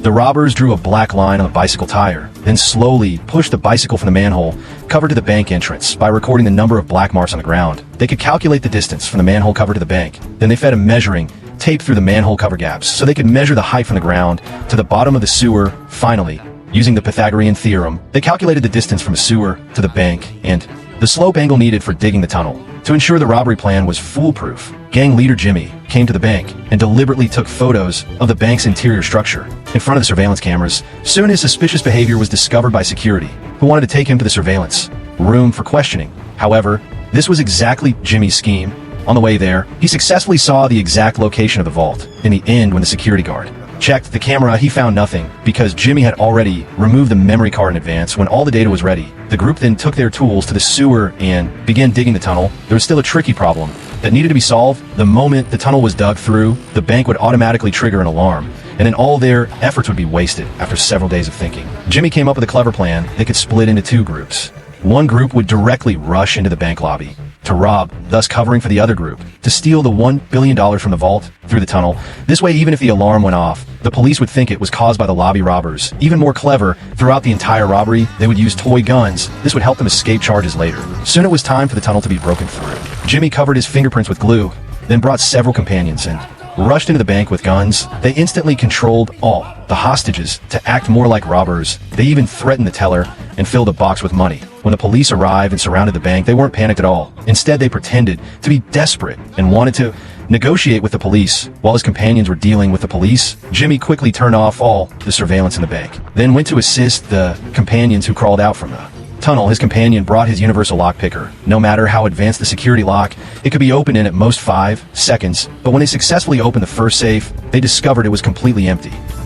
The robbers drew a black line on the bicycle tire, then slowly pushed the bicycle from the manhole cover to the bank entrance by recording the number of black marks on the ground. They could calculate the distance from the manhole cover to the bank. Then they fed a measuring tape through the manhole cover gaps so they could measure the height from the ground to the bottom of the sewer. Finally, using the Pythagorean theorem, they calculated the distance from the sewer to the bank and the slope angle needed for digging the tunnel. To ensure the robbery plan was foolproof, gang leader Jimmy came to the bank and deliberately took photos of the bank's interior structure in front of the surveillance cameras. Soon his suspicious behavior was discovered by security, who wanted to take him to the surveillance room for questioning. However, this was exactly Jimmy's scheme. On the way there, he successfully saw the exact location of the vault. In the end, when the security guard checked the camera, he found nothing because Jimmy had already removed the memory card in advance. When all the data was ready, the group then took their tools to the sewer and began digging the tunnel. There was still a tricky problem that needed to be solved. The moment the tunnel was dug through, the bank would automatically trigger an alarm, and then all their efforts would be wasted after several days of thinking. Jimmy came up with a clever plan. They could split into two groups. One group would directly rush into the bank lobby to rob, thus covering for the other group to steal the $1 billion from the vault through the tunnel. This way, even if the alarm went off, the police would think it was caused by the lobby robbers. Even more clever, throughout the entire robbery, they would use toy guns. This would help them escape charges later. Soon it was time for the tunnel to be broken through. Jimmy covered his fingerprints with glue, then brought several companions and rushed into the bank with guns. They instantly controlled all the hostages to act more like robbers. They even threatened the teller and filled a box with money. When the police arrived and surrounded the bank, they weren't panicked at all. Instead, they pretended to be desperate and wanted to negotiate with the police. While his companions were dealing with the police, Jimmy quickly turned off all the surveillance in the bank, then went to assist the companions who crawled out from the tunnel. His companion brought his universal lock picker. No matter how advanced the security lock, it could be opened in at most 5 seconds. But when they successfully opened the first safe, they discovered it was completely empty.